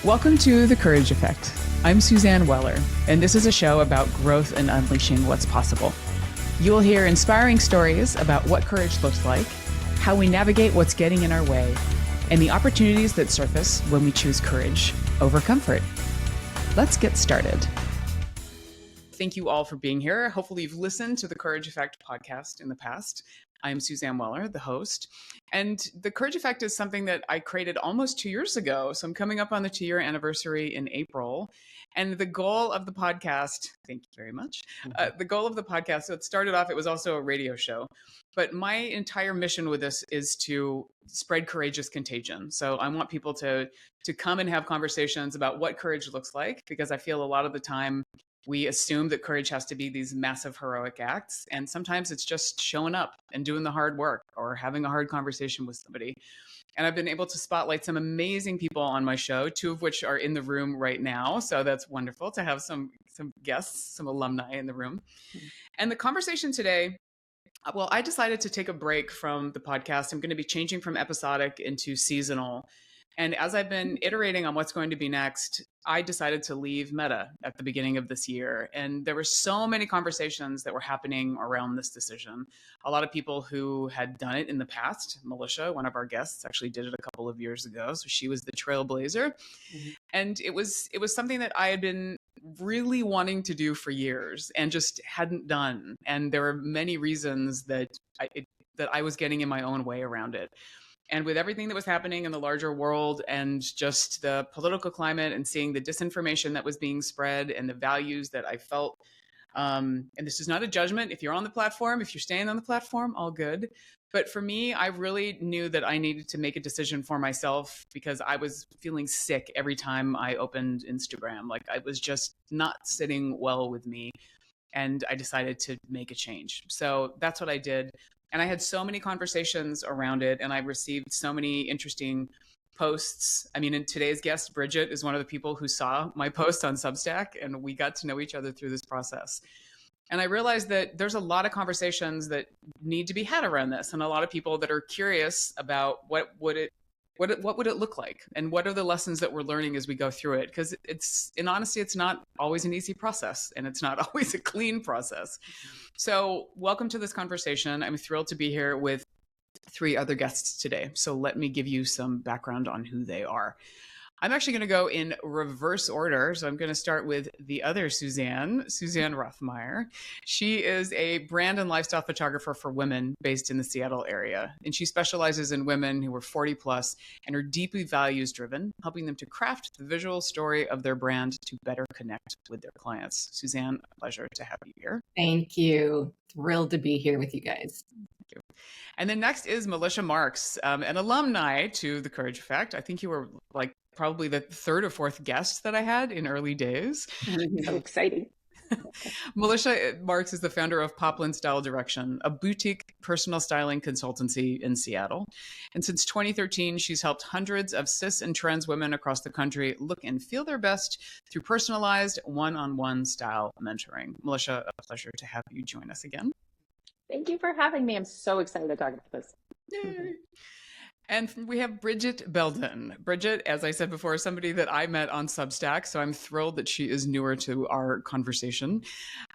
Welcome to The Courage Effect. I'm Suzanne Weller, and this is a show about growth and unleashing what's possible. You will hear inspiring stories about what courage looks like, how we navigate what's getting in our way, and the opportunities that surface when we choose courage over comfort. Let's get started. Thank you all for being here. Hopefully you've listened to the Courage Effect podcast in the past. I'm Suzanne Weller, the host. And the Courage Effect is something that I created almost 2 years ago. So I'm coming up on the 2-year anniversary in April. And the goal of the podcast, thank you very much. The goal of the podcast, so it started off, it was also a radio show. But my entire mission with this is to spread courageous contagion. So I want people to come and have conversations about what courage looks like, because I feel a lot of the time we assume that courage has to be these massive heroic acts. And sometimes it's just showing up and doing the hard work or having a hard conversation with somebody. And I've been able to spotlight some amazing people on my show, 2 of which are in the room right now. So that's wonderful to have some guests, some alumni in the room. And the conversation today, well, I decided to take a break from the podcast. I'm going to be changing from episodic into seasonal. And as I've been iterating on what's going to be next, I decided to leave Meta at the beginning of this year. And there were so many conversations that were happening around this decision. A lot of people who had done it in the past. Militia, one of our guests, actually did it a couple of years ago. So she was the trailblazer. Mm-hmm. And it was something that I had been really wanting to do for years and just hadn't done. And there were many reasons that I was getting in my own way around it. And with everything that was happening in the larger world and just the political climate and seeing the disinformation that was being spread and the values that I felt, and this is not a judgment. If you're on the platform, if you're staying on the platform, all good. But for me, I really knew that I needed to make a decision for myself because I was feeling sick every time I opened Instagram. Like I was just not sitting well with me. And I decided to make a change. So that's what I did. And I had so many conversations around it, and I received so many interesting posts. I mean, and today's guest, Bridget, is one of the people who saw my post on Substack, and we got to know each other through this process. And I realized that there's a lot of conversations that need to be had around this, and a lot of people that are curious about what would it look like, and what are the lessons that we're learning as we go through it? Because in honesty, it's not always an easy process, and it's not always a clean process. So welcome to this conversation. I'm thrilled to be here with 3 other guests today. So let me give you some background on who they are. I'm actually going to go in reverse order. So I'm going to start with the other Suzanne Rothmeyer. She is a brand and lifestyle photographer for women based in the Seattle area. And she specializes in women who are 40 plus and are deeply values driven, helping them to craft the visual story of their brand to better connect with their clients. Suzanne, a pleasure to have you here. Thank you. Thrilled to be here with you guys. Thank you. And then next is Militia Marks, an alumni to the Courage Effect. I think you were like probably the 3rd or 4th guest that I had in early days. So exciting. Militia Marks is the founder of Poplin Style Direction, a boutique personal styling consultancy in Seattle. And since 2013, she's helped hundreds of cis and trans women across the country look and feel their best through personalized one-on-one style mentoring. Militia, a pleasure to have you join us again. Thank you for having me. I'm so excited to talk about this. Yay. And we have Bridget Belden. Bridget, as I said before, is somebody that I met on Substack, so I'm thrilled that she is newer to our conversation.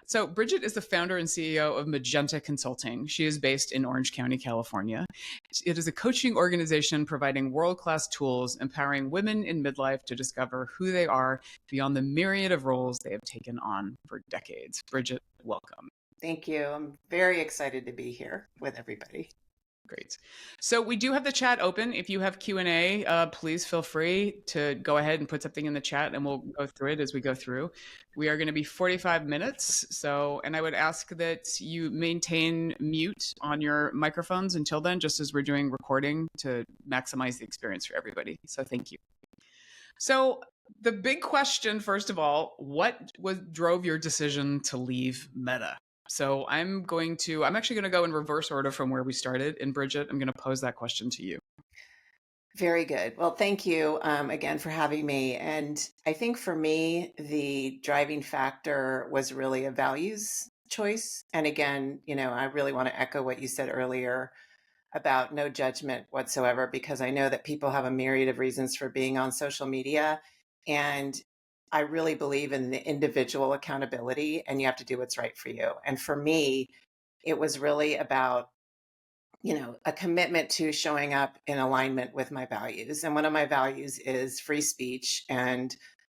So Bridget is the founder and CEO of Magenta Consulting. She is based in Orange County, California. It is a coaching organization providing world-class tools, empowering women in midlife to discover who they are beyond the myriad of roles they have taken on for decades. Bridget, welcome. Thank you. I'm very excited to be here with everybody. Great. So we do have the chat open. If you have Q&A, please feel free to go ahead and put something in the chat and we'll go through it as we go through. We are going to be 45 minutes. And I would ask that you maintain mute on your microphones until then, just as we're doing recording to maximize the experience for everybody. So thank you. So the big question, first of all, what drove your decision to leave Meta? So I'm actually going to go in reverse order from where we started. And Bridget, I'm going to pose that question to you. Very good. Well, thank you again for having me. And I think for me, the driving factor was really a values choice. And again, I really want to echo what you said earlier about no judgment whatsoever, because I know that people have a myriad of reasons for being on social media. And I really believe in the individual accountability, and you have to do what's right for you. And for me, it was really about, a commitment to showing up in alignment with my values. And one of my values is free speech and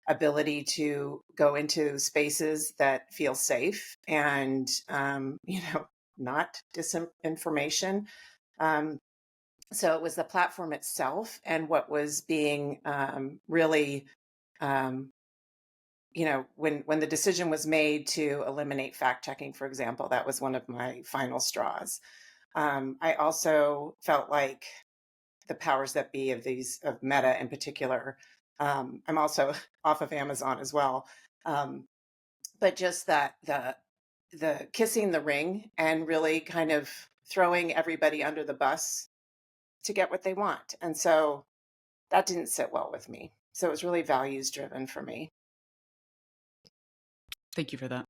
ability to go into spaces that feel safe and, not disinformation. Um, so it was the platform itself and what was being really, um, when the decision was made to eliminate fact checking, for example, that was one of my final straws. I also felt like the powers that be of Meta in particular. I'm also off of Amazon as well. Um, but just that the kissing the ring and really kind of throwing everybody under the bus to get what they want. And so that didn't sit well with me. So it was really values driven for me. Thank you for that.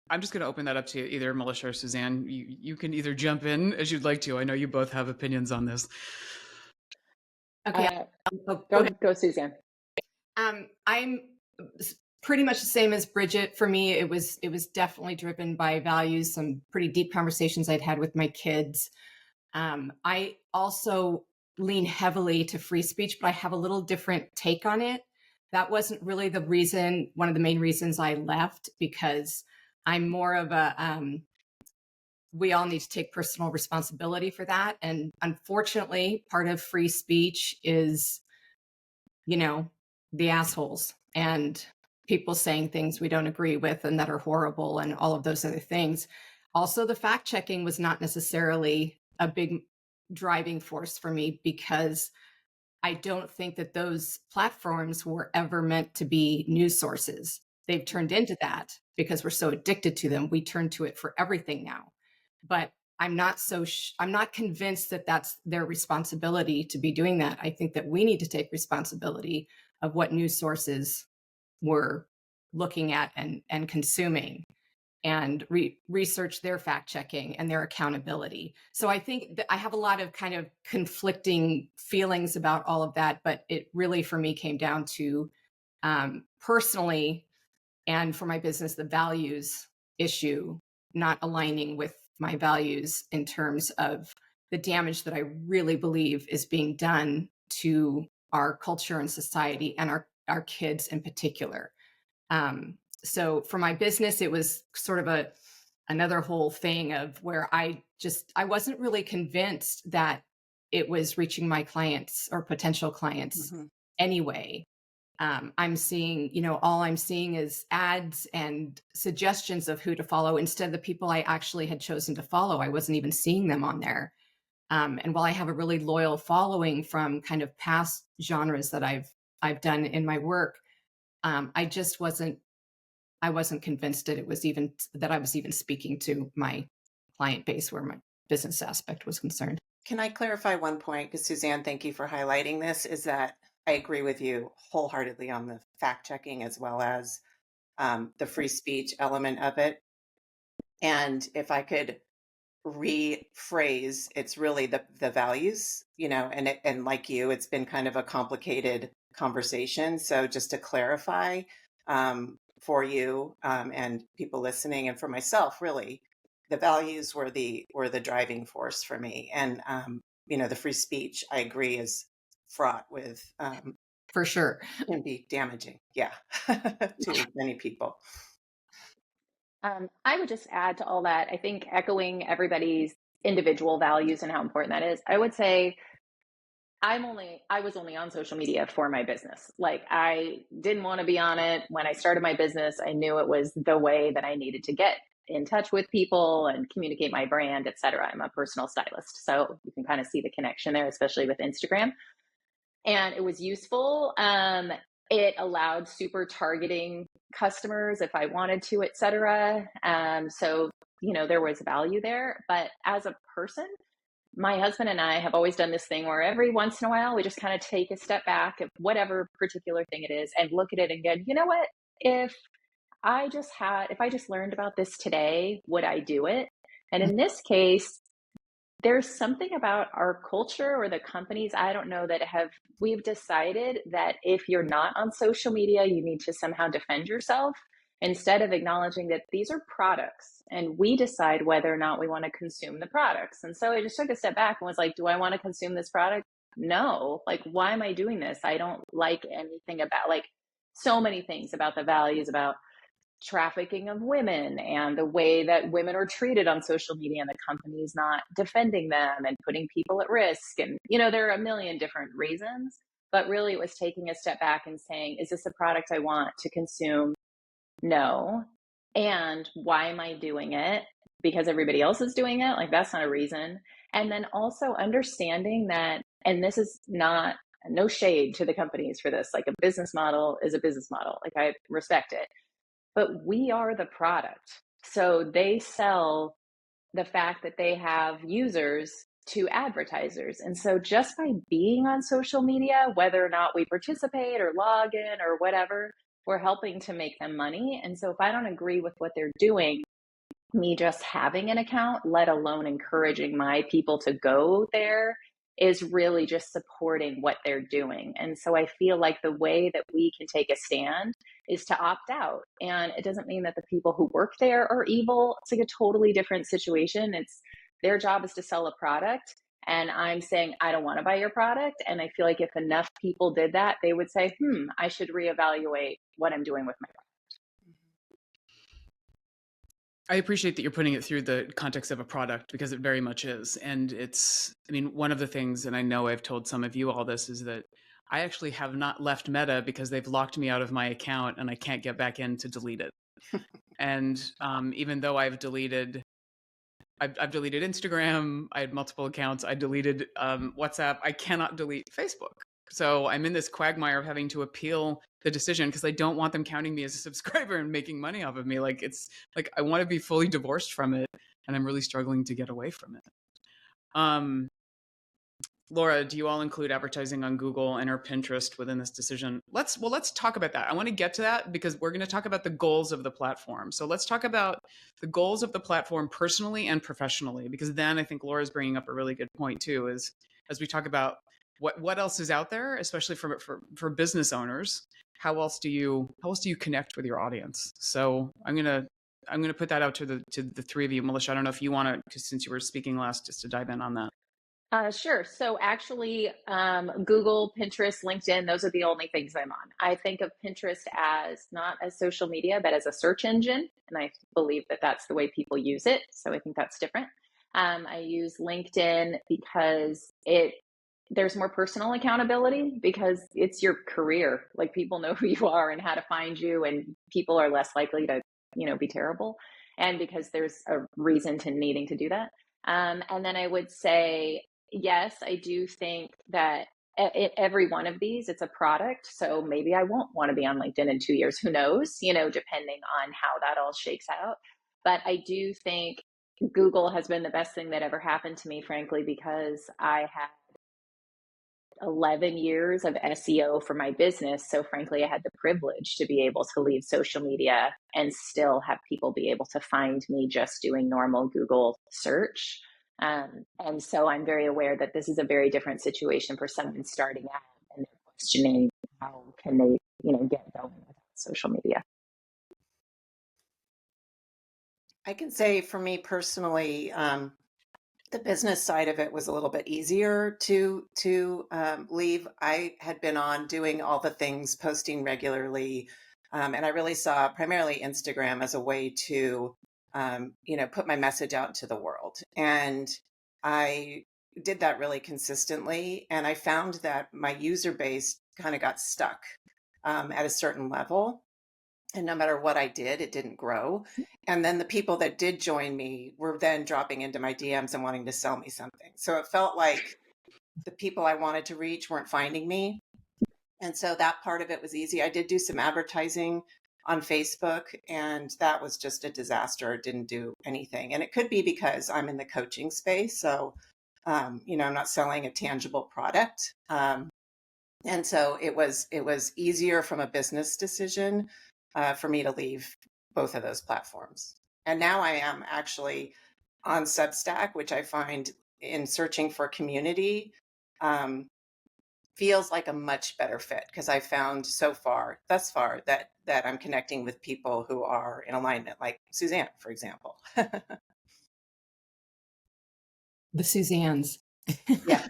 I'm just going to open that up to either Melissa or Suzanne. You can either jump in as you'd like to. I know you both have opinions on this. Okay. Go, Suzanne. I'm pretty much the same as Bridget. For me, it was definitely driven by values, some pretty deep conversations I'd had with my kids. I also lean heavily to free speech, but I have a little different take on it. That wasn't really one of the main reasons I left, because I'm more of a, we all need to take personal responsibility for that. And unfortunately, part of free speech is, the assholes and people saying things we don't agree with and that are horrible and all of those other things. Also, the fact checking was not necessarily a big driving force for me, because I don't think that those platforms were ever meant to be news sources. They've turned into that because we're so addicted to them. We turn to it for everything now. But I'm not convinced that that's their responsibility to be doing that. I think that we need to take responsibility of what news sources we're looking at and consuming, and research their fact checking and their accountability. So I think that I have a lot of kind of conflicting feelings about all of that, but it really for me came down to personally, and for my business, the values issue not aligning with my values in terms of the damage that I really believe is being done to our culture and society and our kids in particular. So for my business, it was sort of another whole thing of where I wasn't really convinced that it was reaching my clients or potential clients anyway. I'm seeing, all I'm seeing is ads and suggestions of who to follow instead of the people I actually had chosen to follow. I wasn't even seeing them on there. And while I have a really loyal following from kind of past genres that I've done in my work, I wasn't convinced that I was even speaking to my client base where my business aspect was concerned. Can I clarify one point? Because Suzanne, thank you for highlighting this, is that I agree with you wholeheartedly on the fact checking as well as the free speech element of it. And if I could rephrase, it's really the values, and like you, it's been kind of a complicated conversation. So just to clarify for you and people listening, and for myself, really, the values were the driving force for me. And the free speech, I agree, is fraught with for sure, can be damaging, to many people. I would just add to all that. I think echoing everybody's individual values and how important that is. I would say I was only on social media for my business. Like, I didn't want to be on it. When I started my business, I knew it was the way that I needed to get in touch with people and communicate my brand, et cetera. I'm a personal stylist, so you can kind of see the connection there, especially with Instagram. And it was useful. It allowed super targeting customers if I wanted to, et cetera. So, there was value there. But as a person, my husband and I have always done this thing where every once in a while we just kind of take a step back of whatever particular thing it is and look at it and go, you know what? If I just learned about this today, would I do it? And in this case, there's something about our culture or the companies, I don't know, that we've decided that if you're not on social media, you need to somehow defend yourself instead of acknowledging that these are products and we decide whether or not we want to consume the products. And so I just took a step back and was like, do I want to consume this product? No. Like, why am I doing this? I don't like anything about, like, so many things about the values, about trafficking of women and the way that women are treated on social media and the companies not defending them and putting people at risk. And, there are a million different reasons, but really it was taking a step back and saying, is this a product I want to consume? No. And why am I doing it? Because everybody else is doing it? Like, that's not a reason. And then also understanding that, and this is not, no shade to the companies for this, like, a business model is a business model. Like, I respect it, but we are the product. So they sell the fact that they have users to advertisers. And so just by being on social media, whether or not we participate or log in or whatever, we're helping to make them money. And so if I don't agree with what they're doing, me just having an account, let alone encouraging my people to go there, is really just supporting what they're doing. And so I feel like the way that we can take a stand is to opt out. And it doesn't mean that the people who work there are evil. It's like a totally different situation. It's their job is to sell a product. And I'm saying, I don't want to buy your product. And I feel like if enough people did that, they would say, I should reevaluate what I'm doing with my product. I appreciate that you're putting it through the context of a product, because it very much is. And one of the things, and I know I've told some of you all this, is that I actually have not left Meta because they've locked me out of my account and I can't get back in to delete it. And even though I've deleted Instagram, I had multiple accounts, I deleted WhatsApp, I cannot delete Facebook. So I'm in this quagmire of having to appeal the decision because I don't want them counting me as a subscriber and making money off of me. Like, it's like I want to be fully divorced from it, and I'm really struggling to get away from it. Laura, do you all include advertising on Google and or Pinterest within this decision? Let's talk about that. I want to get to that because we're going to talk about the goals of the platform. So let's talk about the goals of the platform personally and professionally, because then I think Laura's bringing up a really good point too, is as we talk about what else is out there, especially for business owners, how else do you connect with your audience? So I'm gonna put that out to the three of you. Melissa, I don't know if you want to, because since you were speaking last, just to dive in on that. Sure. So actually, Google, Pinterest, LinkedIn, those are the only things I'm on. I think of Pinterest as not as social media, but as a search engine. And I believe that that's the way people use it. So I think that's different. I use LinkedIn because there's more personal accountability because it's your career. Like, people know who you are and how to find you, and people are less likely to, be terrible. And because there's a reason to needing to do that. And then I would say, yes, I do think that every one of these, it's a product. So maybe I won't want to be on LinkedIn in 2 years. Who knows, depending on how that all shakes out. But I do think Google has been the best thing that ever happened to me, frankly, because I had 11 years of SEO for my business. So frankly, I had the privilege to be able to leave social media and still have people be able to find me just doing normal Google search. And so I'm very aware that this is a very different situation for someone starting out and they're questioning how can they, get going with social media. I can say for me personally, the business side of it was a little bit easier to leave. I had been on doing all the things, posting regularly, and I really saw primarily Instagram as a way to, put my message out into the world. And I did that really consistently, and I found that my user base kind of got stuck at a certain level. And no matter what I did, it didn't grow. And then the people that did join me were then dropping into my DMs and wanting to sell me something. So it felt like the people I wanted to reach weren't finding me. And so that part of it was easy. I did do some advertising on Facebook, and that was just a disaster. It didn't do anything. And it could be because I'm in the coaching space. So, I'm not selling a tangible product. And so it was easier from a business decision for me to leave both of those platforms. And now I am actually on Substack, which I find in searching for community, feels like a much better fit, because I found thus far, that I'm connecting with people who are in alignment, like Suzanne, for example. The Suzannes. Yeah.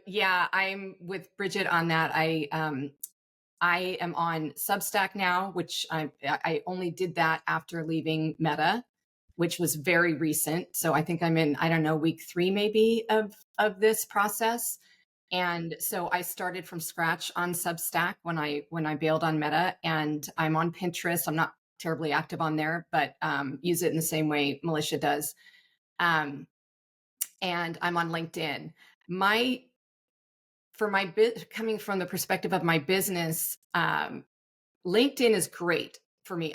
Yeah, I'm with Bridget on that. I am on Substack now, which I only did that after leaving Meta, which was very recent. So I think I'm in, I don't know, week 3 maybe of this process. And so I started from scratch on Substack when I bailed on Meta, and I'm on Pinterest. I'm not terribly active on there, but use it in the same way Militia does. And I'm on LinkedIn. Coming from the perspective of my business, LinkedIn is great for me.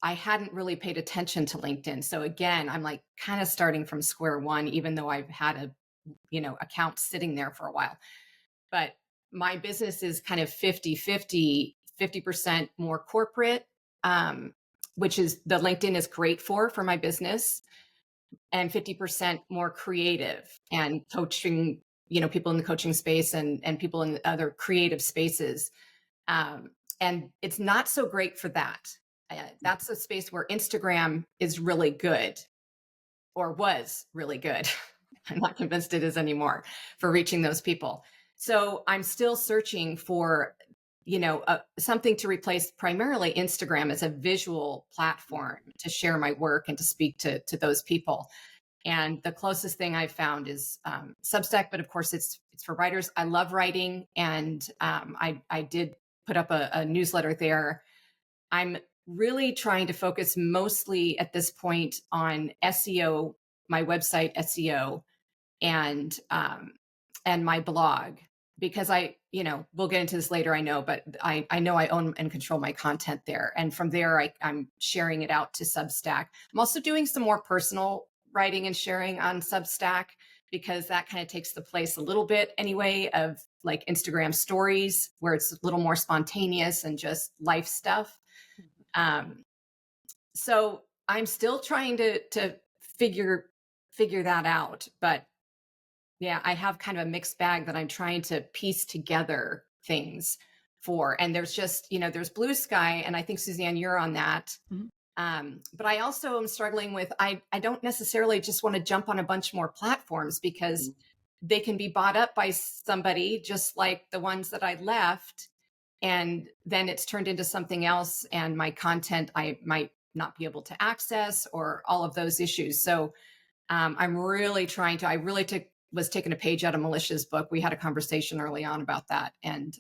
I hadn't really paid attention to LinkedIn. So again, I'm like kind of starting from square one, even though I've had account sitting there for a while. But my business is kind of 50-50, 50% more corporate, which is the LinkedIn is great for my business, and 50% more creative and coaching, people in the coaching space and people in other creative spaces. And it's not so great for that. That's a space where Instagram is really good, or was really good. I'm not convinced it is anymore for reaching those people. So I'm still searching for, something to replace primarily Instagram as a visual platform to share my work and to speak to those people. And the closest thing I've found is Substack, but of course it's for writers. I love writing, and I did put up a newsletter there. I'm really trying to focus mostly at this point on SEO, my website SEO, and my blog, because we'll get into this later, I know, but I know I own and control my content there. And from there, I'm sharing it out to Substack. I'm also doing some more personal writing and sharing on Substack, because that kind of takes the place a little bit anyway of like Instagram stories, where it's a little more spontaneous and just life stuff. So I'm still trying to figure that out, but yeah, I have kind of a mixed bag that I'm trying to piece together things for. And there's just, there's blue sky. And I think, Suzanne, you're on that. Mm-hmm. But I also am struggling with, I don't necessarily just want to jump on a bunch more platforms, because they can be bought up by somebody just like the ones that I left. And then it's turned into something else, and my content I might not be able to access, or all of those issues. So I'm really trying to, was taking a page out of Militia's book. We had a conversation early on about that. And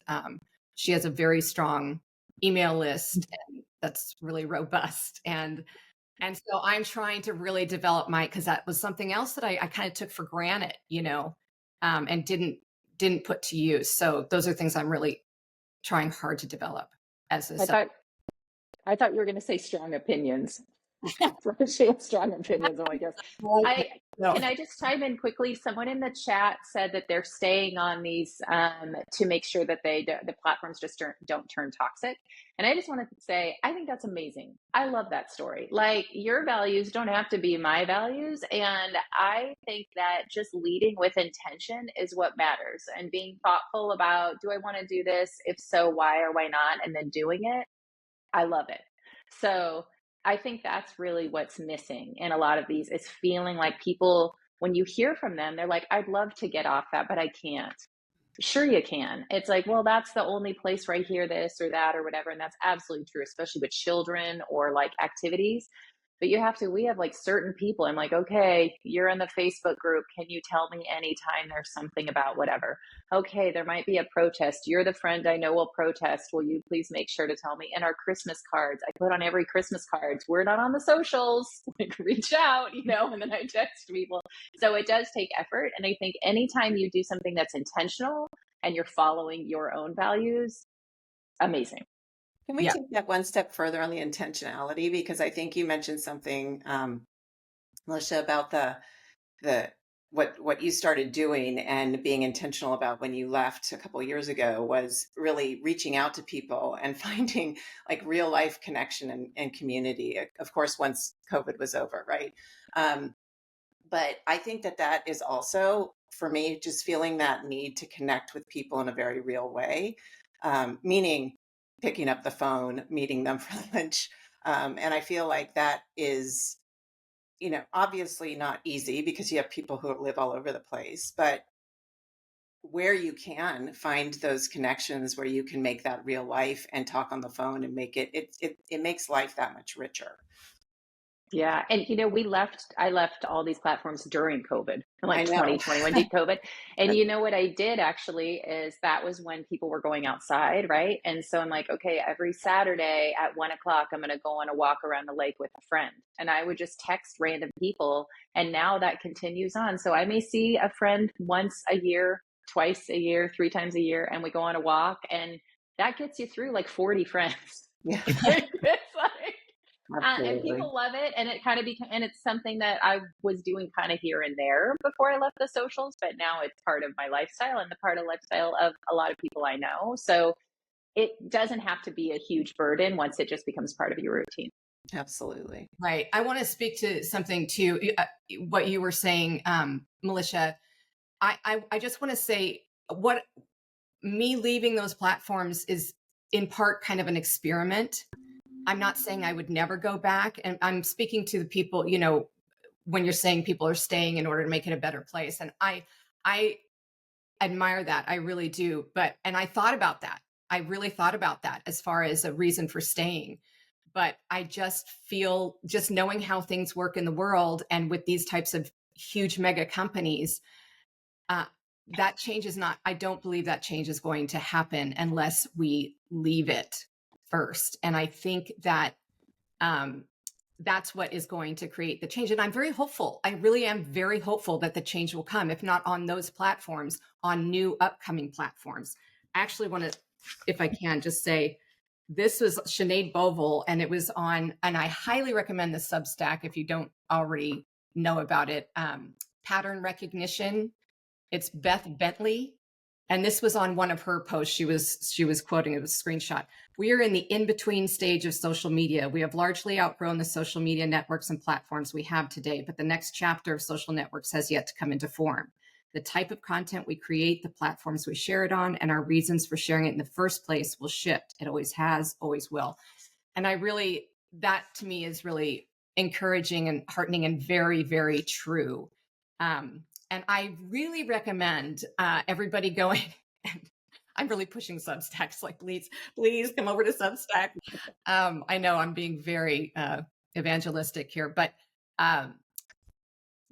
she has a very strong email list, and that's really robust. And so I'm trying to really develop because that was something else that I kind of took for granted, and didn't put to use. So those are things I'm really trying hard to develop as a I thought you were going to say strong opinions. She has strong opinions. Oh my gosh. Can I just chime in quickly? Someone in the chat said that they're staying on these to make sure that the platforms just don't turn toxic. And I just wanted to say, I think that's amazing. I love that story. Like, your values don't have to be my values. And I think that just leading with intention is what matters, and being thoughtful about, do I want to do this? If so, why or why not? And then doing it. I love it. So I think that's really what's missing in a lot of these, is feeling like people, when you hear from them, they're like, I'd love to get off that, but I can't. Sure, you can. It's like, well, that's the only place where I hear this or that or whatever. And that's absolutely true, especially with children or like activities. But we have like certain people. I'm like, okay, you're in the Facebook group. Can you tell me anytime there's something about whatever? Okay, there might be a protest. You're the friend I know will protest. Will you please make sure to tell me? And our Christmas cards, I put on every Christmas cards, we're not on the socials, like, reach out, and then I text people. So it does take effort. And I think anytime you do something that's intentional and you're following your own values, amazing. Can we take that one step further on the intentionality? Because I think you mentioned something, Militia, about what you started doing and being intentional about when you left a couple of years ago, was really reaching out to people and finding like real life connection and community. Of course, once COVID was over, right? But I think that that is also, for me, just feeling that need to connect with people in a very real way, meaning picking up the phone, meeting them for lunch. And I feel like that is, obviously not easy because you have people who live all over the place, but where you can find those connections where you can make that real life and talk on the phone and make it makes life that much richer. Yeah. And I left all these platforms during COVID, I like know. 2020 when did COVID. And you know what I did actually is that was when people were going outside, right? And so I'm like, okay, every Saturday at 1 o'clock, I'm going to go on a walk around the lake with a friend. And I would just text random people. And now that continues on. So I may see a friend once a year, twice a year, 3 times a year, and we go on a walk. And that gets you through like 40 friends. Yeah, It's like, and absolutely. people love it, and it kind of became, and it's something that I was doing kind of here and there before I left the socials, but now it's part of my lifestyle and the part of lifestyle of a lot of people I know. So it doesn't have to be a huge burden once it just becomes part of your routine. Absolutely. Right. I want to speak to something too, what you were saying, Militia. I just want to say what me leaving those platforms is in part kind of an experiment. I'm not saying I would never go back. And I'm speaking to the people, when you're saying people are staying in order to make it a better place. And I admire that. I really do. And I thought about that. I really thought about that as far as a reason for staying. But I just feel, just knowing how things work in the world and with these types of huge mega companies, that change is not, I don't believe that change is going to happen unless we leave it first. And I think that that's what is going to create the change. And I'm very hopeful. I really am very hopeful that the change will come, if not on those platforms, on new upcoming platforms. I actually want to, if I can, just say, this was Sinead Bovell, and it was on, and I highly recommend the Substack if you don't already know about it, Pattern Recognition. It's Beth Bentley. And this was on one of her posts. She was quoting it, a screenshot. We are in the in-between stage of social media. We have largely outgrown the social media networks and platforms we have today, but the next chapter of social networks has yet to come into form. The type of content we create, the platforms we share it on, and our reasons for sharing it in the first place will shift. It always has, always will. And that to me is really encouraging and heartening and very, very true. And I really recommend everybody going. I'm really pushing Substacks, like, please come over to Substack. I know I'm being very evangelistic here, but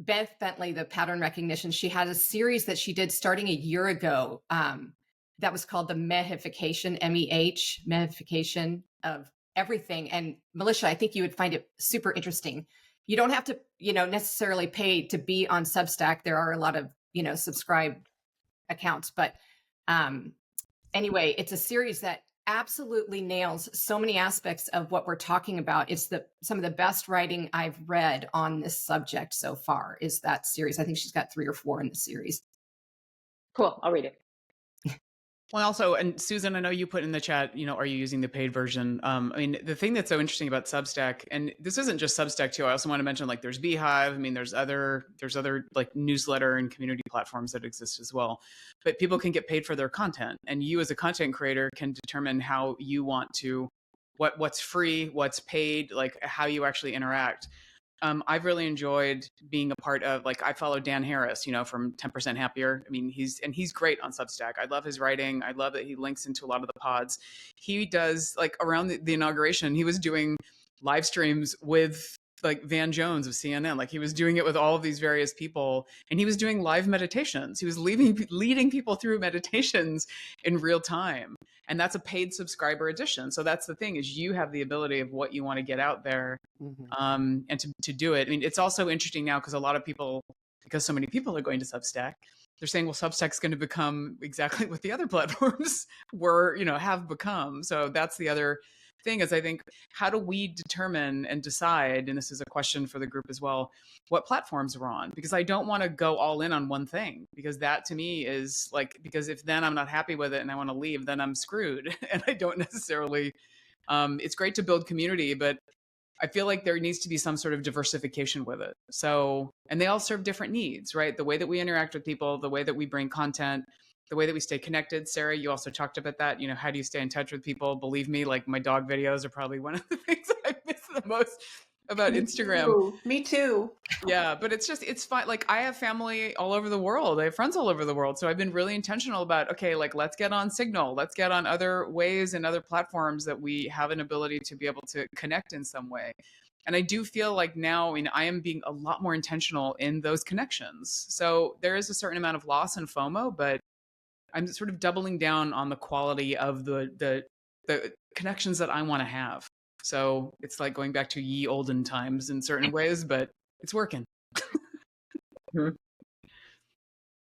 Beth Bentley, the Pattern Recognition, she had a series that she did starting a year ago that was called the Mehification, MEH, Mehification of everything. And Militia, I think you would find it super interesting. You don't have to, necessarily pay to be on Substack. There are a lot of, subscribe accounts, but anyway, it's a series that absolutely nails so many aspects of what we're talking about. It's some of the best writing I've read on this subject so far is that series. I think she's got 3 or 4 in the series. Cool. I'll read it. Well, also, and Susan, I know you put in the chat, are you using the paid version? I mean, the thing that's so interesting about Substack, and this isn't just Substack too, I also want to mention, like, there's Beehive. I mean, there's other like newsletter and community platforms that exist as well, but people can get paid for their content, and you as a content creator can determine how you want to, what's free, what's paid, like how you actually interact. I've really enjoyed being a part of, like, I follow Dan Harris, from 10% Happier. I mean, he's great on Substack. I love his writing. I love that he links into a lot of the pods. He does, like, around the inauguration, he was doing live streams with, like, Van Jones of CNN. Like, he was doing it with all of these various people, and he was doing live meditations. He was leading people through meditations in real time. And that's a paid subscriber edition. So that's the thing, is you have the ability of what you want to get out there, and to do it. I mean, it's also interesting now because a lot of people, because so many people are going to Substack, they're saying, well, Substack's going to become exactly what the other platforms have become. So that's the other thing, is I think, how do we determine and decide, and this is a question for the group as well, what platforms we're on? Because I don't want to go all in on one thing, because that to me is like, because if then I'm not happy with it and I want to leave, then I'm screwed. And I don't necessarily, it's great to build community, but I feel like there needs to be some sort of diversification with it. So, and they all serve different needs, right? The way that we interact with people, the way that we bring content, the way that we stay connected. Sarah, you also talked about that. You know, how do you stay in touch with people? Believe me, like my dog videos are probably one of the things I miss the most about Instagram. Ooh, me too. Yeah, but it's fine. Like I have family all over the world. I have friends all over the world. So I've been really intentional about, okay, like let's get on Signal. Let's get on other ways and other platforms that we have an ability to be able to connect in some way. And I do feel like now, I mean, I am being a lot more intentional in those connections. So there is a certain amount of loss and FOMO, but I'm sort of doubling down on the quality of the connections that I want to have. So it's like going back to ye olden times in certain ways, but it's working.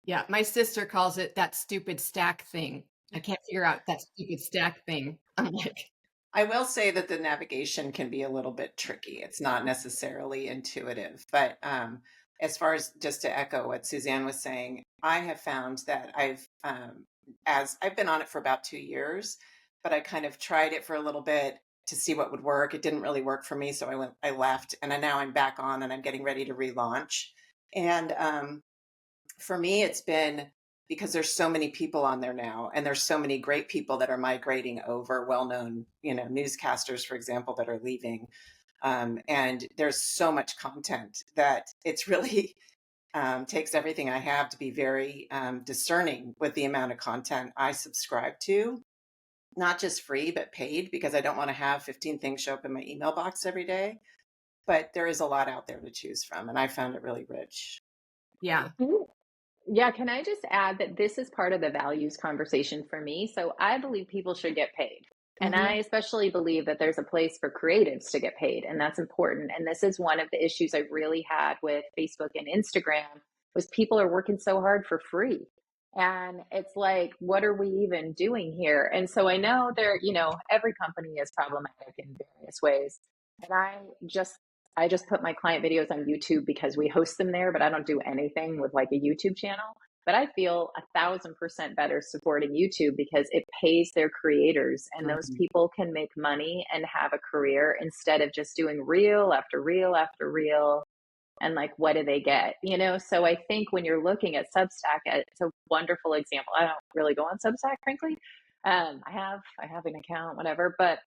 Yeah, my sister calls it that stupid stack thing. I can't figure out that stupid stack thing. I'm like, I will say that the navigation can be a little bit tricky. It's not necessarily intuitive, but as far as just to echo what Suzanne was saying, I have found that as I've been on it for about 2 years, but I kind of tried it for a little bit to see what would work. It didn't really work for me, so I left, and now I'm back on, and I'm getting ready to relaunch. And for me, it's been because there's so many people on there now, and there's so many great people that are migrating over, well-known, newscasters, for example, that are leaving. And there's so much content that it's really takes everything I have to be very discerning with the amount of content I subscribe to, not just free, but paid, because I don't want to have 15 things show up in my email box every day. But there is a lot out there to choose from, and I found it really rich. yeah. Yeah, can I just add that this is part of the values conversation for me? So I believe people should get paid. And I especially believe that there's a place for creatives to get paid, and that's important. And this is one of the issues I really had with Facebook and Instagram was people are working so hard for free. And it's like, what are we even doing here? And so I know every company is problematic in various ways. And I just put my client videos on YouTube because we host them there, but I don't do anything with like a YouTube channel. But I feel 1,000% better supporting YouTube because it pays their creators, and those people can make money and have a career instead of just doing reel after reel after reel. And like, what do they get? So I think when you're looking at Substack, it's a wonderful example. I don't really go on Substack, frankly. I have an account, whatever, but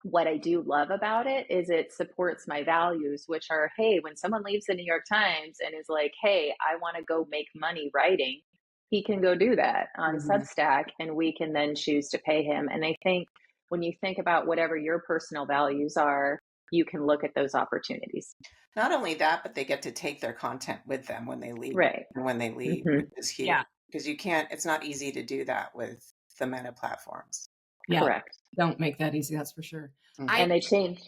what I do love about it is it supports my values, which are, hey, when someone leaves the New York Times and is like, hey, I want to go make money writing, he can go do that on Substack, and we can then choose to pay him. And I think when you think about whatever your personal values are, you can look at those opportunities. Not only that, but they get to take their content with them when they leave. Right. And when they leave, which is huge. Yeah. Because it's not easy to do that with the meta platforms. Yeah. Correct. Don't make that easy, that's for sure. And they change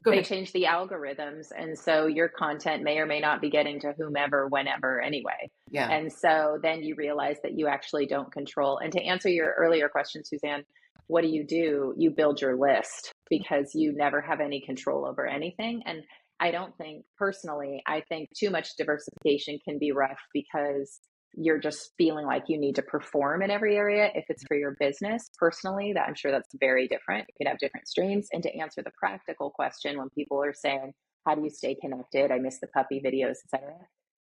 Go ahead. change the algorithms, and so your content may or may not be getting to whomever, whenever, anyway. Yeah. And so then you realize that you actually don't control. And to answer your earlier question, Suzanne, what do? You build your list because you never have any control over anything. And I think too much diversification can be rough because you're just feeling like you need to perform in every area. If it's for your business personally, I'm sure that's very different. You could have different streams. And to answer the practical question, when people are saying, how do you stay connected? I miss the puppy videos, etc.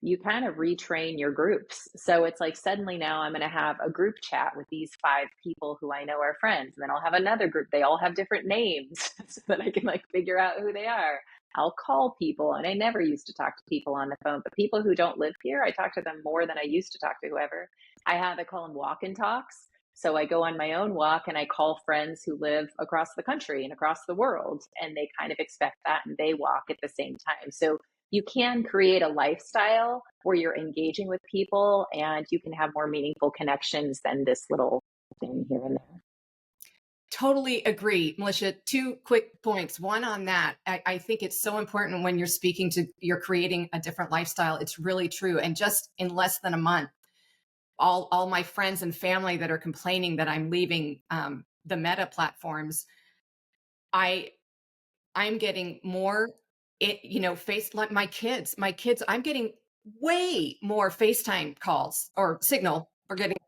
You kind of retrain your groups. So it's like suddenly now I'm going to have a group chat with these 5 people who I know are friends. And then I'll have another group. They all have different names so that I can like figure out who they are. I'll call people, and I never used to talk to people on the phone, but people who don't live here, I talk to them more than I used to talk to whoever. I call them walk and talks. So I go on my own walk and I call friends who live across the country and across the world, and they kind of expect that, and they walk at the same time. So you can create a lifestyle where you're engaging with people and you can have more meaningful connections than this little thing here and there. Totally agree, Melissa. 2 quick points. One on that, I think it's so important when you're creating a different lifestyle. It's really true. And just in less than a month, all my friends and family that are complaining that I'm leaving the meta platforms, I'm getting more, like my kids, I'm getting way more FaceTime calls or Signal.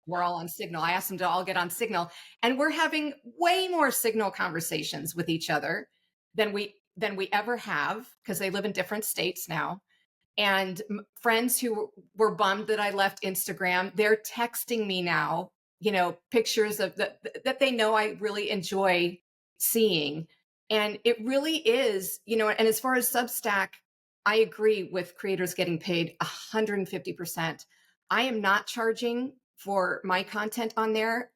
We're all on Signal. I asked them to all get on Signal, and we're having way more Signal conversations with each other than than we ever have because they live in different states now. And friends who were bummed that I left Instagram, they're texting me now, pictures of that they know I really enjoy seeing. And it really is, and as far as Substack, I agree with creators getting paid 150%. I am not charging for my content on there.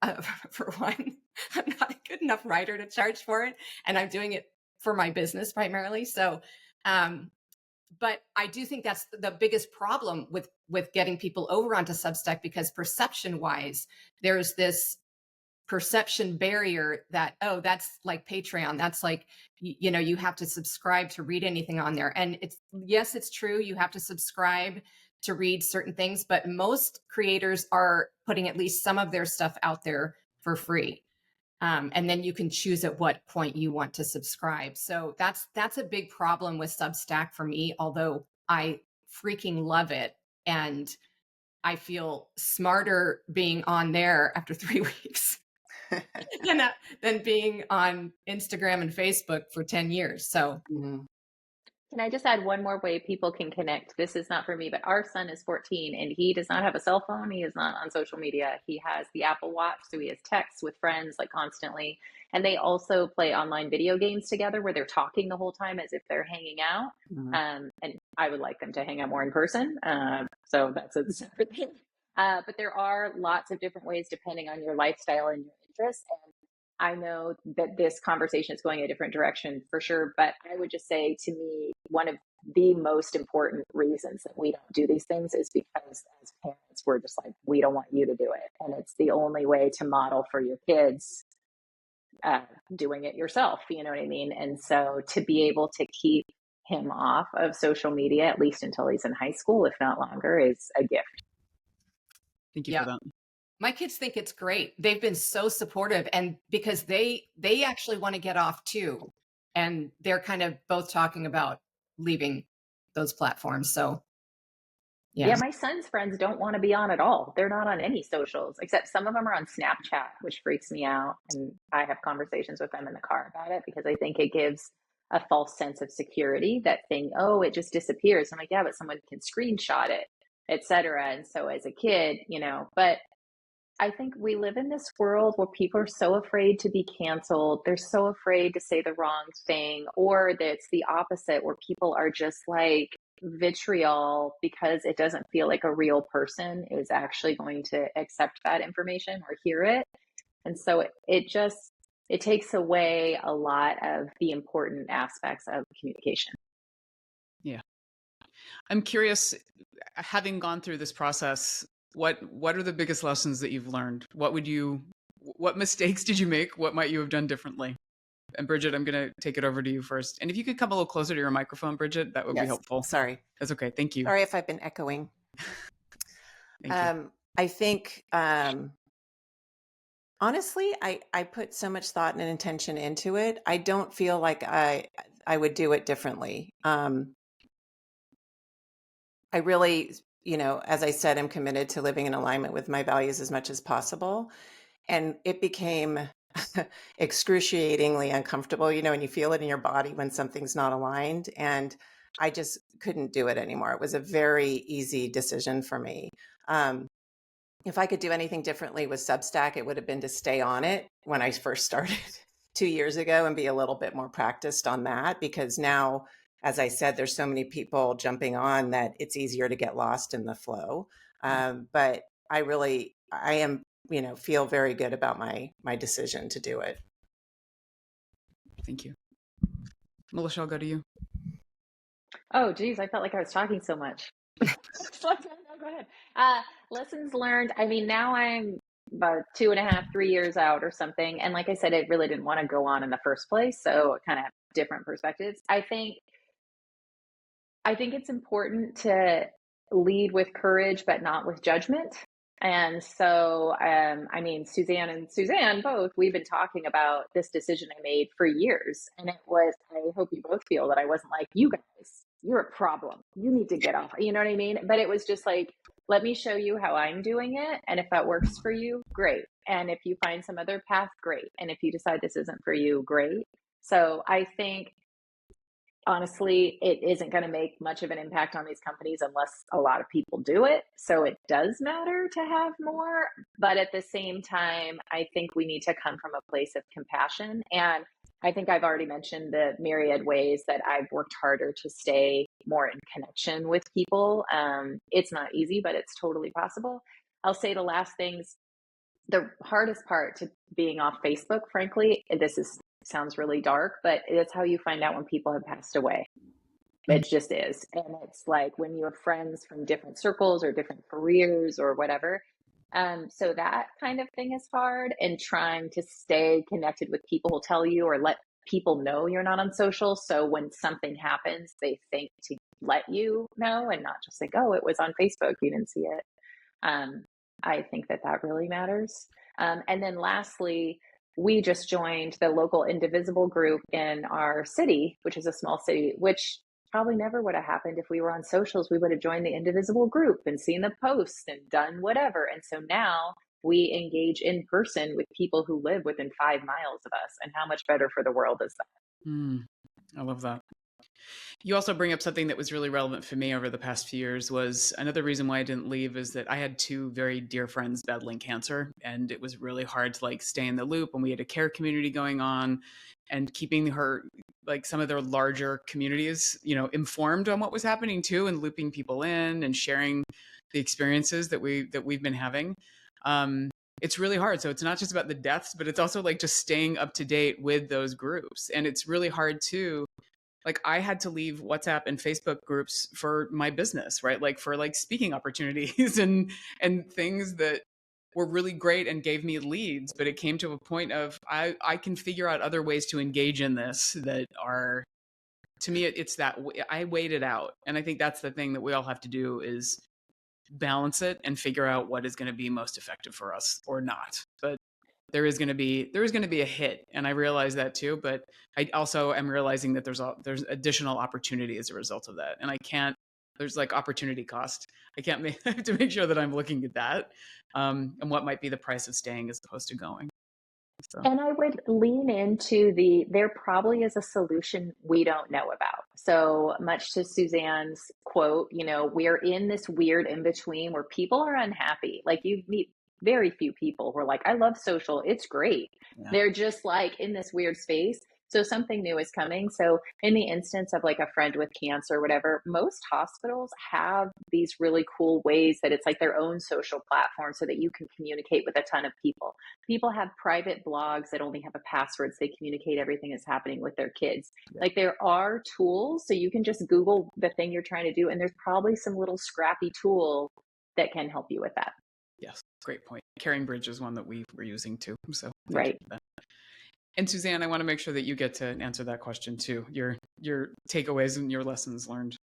For one, I'm not a good enough writer to charge for it, and I'm doing it for my business primarily. So, but I do think that's the biggest problem with getting people over onto Substack, because perception wise, there's this perception barrier that, oh, that's like Patreon. That's like, you have to subscribe to read anything on there. And yes, it's true. You have to subscribe to read certain things, but most creators are putting at least some of their stuff out there for free. And then you can choose at what point you want to subscribe. So that's a big problem with Substack for me, although I freaking love it. And I feel smarter being on there after 3 weeks than being on Instagram and Facebook for 10 years. So Can I just add one more way people can connect? This is not for me, but our son is 14 and he does not have a cell phone. He is not on social media. He has the Apple Watch, so he has texts with friends like constantly. And they also play online video games together where they're talking the whole time as if they're hanging out. And I would like them to hang out more in person. So that's a separate thing. But there are lots of different ways depending on your lifestyle and your interests. And I know that this conversation is going a different direction for sure, but I would just say, to me, one of the most important reasons that we don't do these things is because as parents, we're just like, we don't want you to do it. And it's the only way to model for your kids doing it yourself. You know what I mean? And so to be able to keep him off of social media, at least until he's in high school, if not longer, is a gift. Thank you for that. My kids think it's great. They've been so supportive, and because they actually want to get off too. And they're kind of both talking about leaving those platforms. So yeah, my son's friends don't want to be on at all. They're not on any socials, except some of them are on Snapchat, which freaks me out. And I have conversations with them in the car about it because I think it gives a false sense of security, that thing, oh, it just disappears. I'm like, yeah, but someone can screenshot it, etc. And so as a kid, but I think we live in this world where people are so afraid to be canceled. They're so afraid to say the wrong thing, or that it's the opposite, where people are just like vitriol because it doesn't feel like a real person is actually going to accept that information or hear it. And so it takes away a lot of the important aspects of communication. Yeah. I'm curious, having gone through this process, what are the biggest lessons that you've learned? What mistakes did you make? What might you have done differently? And Bridget, I'm going to take it over to you first. And if you could come a little closer to your microphone, Bridget, that would be helpful. Sorry. That's okay. Thank you. Sorry if I've been echoing. Thank you. I think, honestly, I put so much thought and intention into it. I don't feel like I would do it differently. I really, as I said, I'm committed to living in alignment with my values as much as possible. And it became excruciatingly uncomfortable, and you feel it in your body when something's not aligned. And I just couldn't do it anymore. It was a very easy decision for me. If I could do anything differently with Substack, it would have been to stay on it when I first started 2 years ago and be a little bit more practiced on that, because now, as I said, there's so many people jumping on that it's easier to get lost in the flow. But I am, feel very good about my decision to do it. Thank you. Melissa, I'll go to you. Oh, geez, I felt like I was talking so much. No, go ahead. Lessons learned. I mean, now I'm about 2.5, 3 years out or something. And like I said, I really didn't want to go on in the first place. So kind of different perspectives. I think it's important to lead with courage, but not with judgment. And so, Suzanne and Suzanne both, we've been talking about this decision I made for years. And it was, I hope you both feel that I wasn't like, you guys, you're a problem. You need to get off. You know what I mean? But it was just like, let me show you how I'm doing it. And if that works for you, great. And if you find some other path, great. And if you decide this isn't for you, great. So I think honestly, it isn't going to make much of an impact on these companies unless a lot of people do it. So it does matter to have more. But at the same time, I think we need to come from a place of compassion. And I think I've already mentioned the myriad ways that I've worked harder to stay more in connection with people. It's not easy, but it's totally possible. I'll say the last things. The hardest part to being off Facebook, frankly, this is sounds really dark, but it's how you find out when people have passed away. It just is. And it's like when you have friends from different circles or different careers or whatever. So that kind of thing is hard, and trying to stay connected with people who tell you or let people know you're not on social. So when something happens, they think to let you know and not just like, oh, it was on Facebook, you didn't see it. Um, I think that that really matters. And then lastly, we just joined the local Indivisible group in our city, which is a small city, which probably never would have happened if we were on socials. We would have joined the Indivisible group and seen the posts and done whatever. And so now we engage in person with people who live within 5 miles of us. And how much better for the world is that? I love that. You also bring up something that was really relevant for me over the past few years. Was another reason why I didn't leave is that I had two very dear friends battling cancer, and it was really hard to like stay in the loop. And we had a care community going on, and keeping her, like some of their larger communities, informed on what was happening too, and looping people in and sharing the experiences that we've been having. It's really hard. So it's not just about the deaths, but it's also like just staying up to date with those groups. And it's really hard too. Like I had to leave WhatsApp and Facebook groups for my business, right? Like for like speaking opportunities and things that were really great and gave me leads, but it came to a point of I can figure out other ways to engage in this that are, to me it's that I wait it out. And I think that's the thing that we all have to do is balance it and figure out what is going to be most effective for us or not. But there is going to be a hit, and I realize that too. But I also am realizing that there's additional opportunity as a result of that, and I can't. There's like opportunity cost. I can't make I have to make sure that I'm looking at that, and what might be the price of staying as opposed to going. So. And I would lean into there probably is a solution we don't know about. So much to Suzanne's quote, we're in this weird in between where people are unhappy. Like you meet very few people who are like, I love social, it's great. Yeah. They're just like in this weird space. So something new is coming. So in the instance of like a friend with cancer or whatever, most hospitals have these really cool ways that it's like their own social platform so that you can communicate with a ton of people. People have private blogs that only have a password, so they communicate everything that's happening with their kids. Yeah. Like there are tools, so you can just Google the thing you're trying to do, and there's probably some little scrappy tool that can help you with that. Yes, great point. Caring Bridge is one that we were using too. So right. And Suzanne, I want to make sure that you get to answer that question too. Your takeaways and your lessons learned.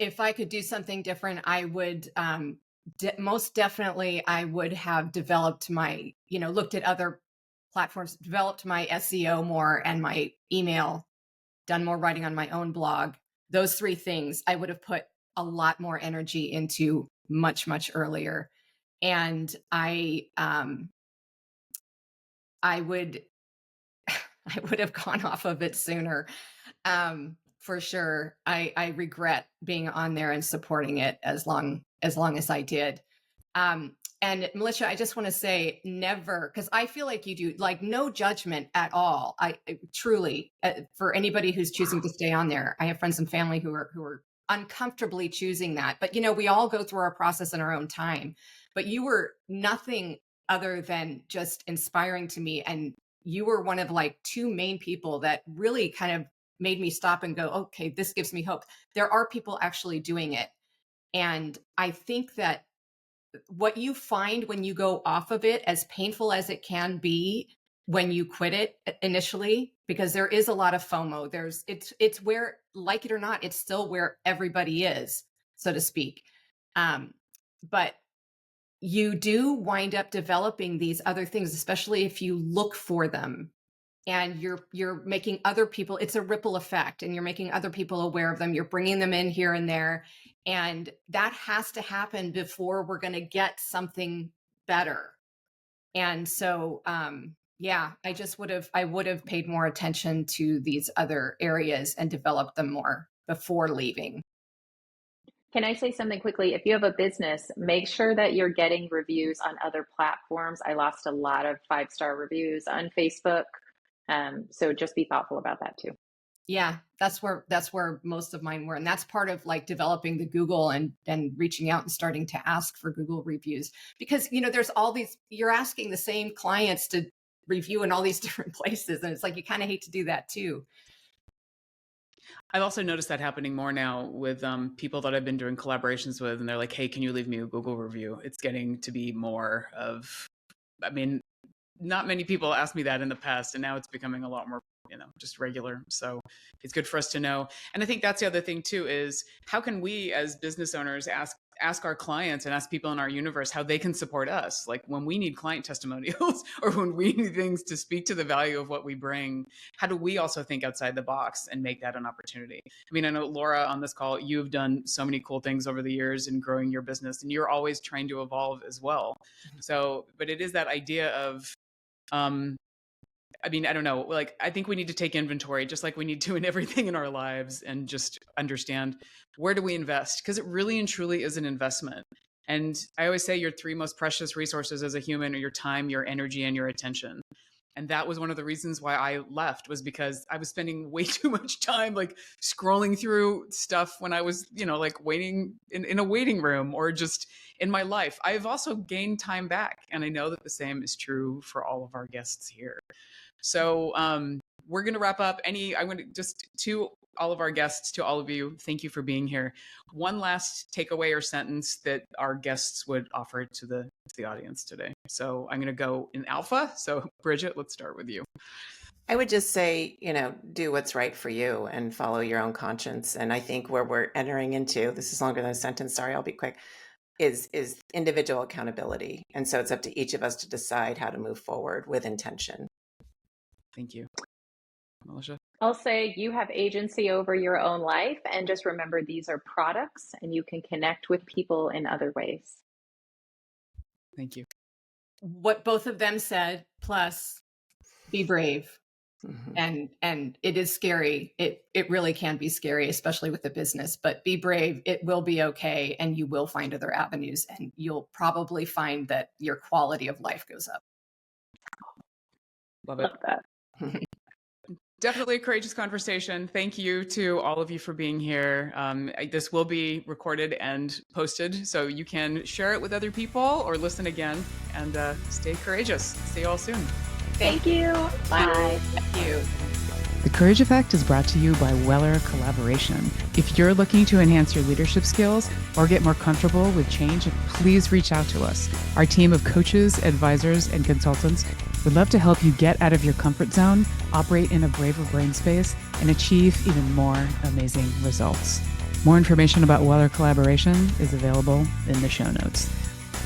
If I could do something different, I would most definitely I would have developed my, looked at other platforms, developed my SEO more and my email, done more writing on my own blog. Those three things I would have put a lot more energy into much, much earlier. And I would have gone off of it sooner. For sure. I regret being on there and supporting it as long as I did. And Militia, I just want to say never, because I feel like you do, like no judgment at all. I truly, for anybody who's choosing to stay on there, I have friends and family who are uncomfortably choosing that. But, we all go through our process in our own time. But you were nothing other than just inspiring to me. And you were one of like two main people that really kind of made me stop and go, okay, this gives me hope. There are people actually doing it. And I think that what you find when you go off of it, as painful as it can be when you quit it initially, because there is a lot of FOMO, it's where, like it or not, it's still where everybody is, so to speak. But you do wind up developing these other things, especially if you look for them. And you're making other people, it's a ripple effect, and you're making other people aware of them. You're bringing them in here and there. And that has to happen before we're going to get something better. And so Yeah, I would have paid more attention to these other areas and developed them more before leaving. Can I say something quickly? If you have a business, make sure that you're getting reviews on other platforms. I lost a lot of 5-star reviews on Facebook. So just be thoughtful about that too. Yeah, that's where most of mine were. And that's part of like developing the Google and reaching out and starting to ask for Google reviews. Because, there's all these, you're asking the same clients to review in all these different places. And it's like, you kind of hate to do that too. I've also noticed that happening more now with people that I've been doing collaborations with, and they're like, hey, can you leave me a Google review? It's getting to be more of, I mean, not many people asked me that in the past, and now it's becoming a lot more, just regular. So it's good for us to know. And I think that's the other thing too, is how can we as business owners ask our clients and ask people in our universe how they can support us? Like when we need client testimonials or when we need things to speak to the value of what we bring, how do we also think outside the box and make that an opportunity? I mean, I know Laura on this call, you've done so many cool things over the years in growing your business, and you're always trying to evolve as well. So, but it is that idea of, I mean, I don't know, like, I think we need to take inventory just like we need to in everything in our lives and just understand where do we invest? Because it really and truly is an investment. And I always say your 3 most precious resources as a human are your time, your energy, and your attention. And that was one of the reasons why I left, was because I was spending way too much time like scrolling through stuff when I was, like waiting in a waiting room or just in my life. I've also gained time back. And I know that the same is true for all of our guests here. So we're going to wrap up. I'm going to just, to all of our guests, to all of you, thank you for being here. One last takeaway or sentence that our guests would offer to the audience today. So I'm going to go in alpha. So Bridget, let's start with you. I would just say, do what's right for you and follow your own conscience. And I think where we're entering into, this is longer than a sentence, sorry, I'll be quick, is individual accountability. And so it's up to each of us to decide how to move forward with intention. Thank you. Melissa? I'll say you have agency over your own life, and just remember these are products and you can connect with people in other ways. Thank you. What both of them said, plus be brave. Mm-hmm. And it is scary. It really can be scary, especially with the business, but be brave. It will be okay. And you will find other avenues, and you'll probably find that your quality of life goes up. Love that. Definitely a courageous conversation. Thank you to all of you for being here. This will be recorded and posted, so you can share it with other people or listen again, and stay courageous. See you all soon. Thank you. Bye. Thank you. The Courage Effect is brought to you by Weller Collaboration. If you're looking to enhance your leadership skills or get more comfortable with change, please reach out to us. Our team of coaches, advisors, and consultants would love to help you get out of your comfort zone, operate in a braver brain space, and achieve even more amazing results. More information about Weller Collaboration is available in the show notes.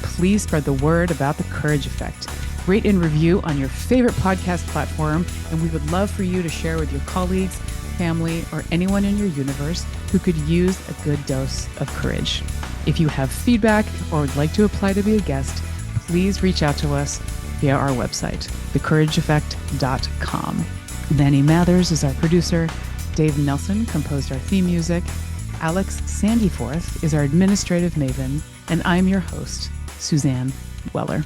Please spread the word about the Courage Effect. Rate and review on your favorite podcast platform, and we would love for you to share with your colleagues, family, or anyone in your universe who could use a good dose of courage. If you have feedback or would like to apply to be a guest, please reach out to us via our website, thecourageeffect.com. Danny Mathers is our producer. Dave Nelson composed our theme music. Alex Sandyforth is our administrative maven, and I'm your host, Suzanne Weller.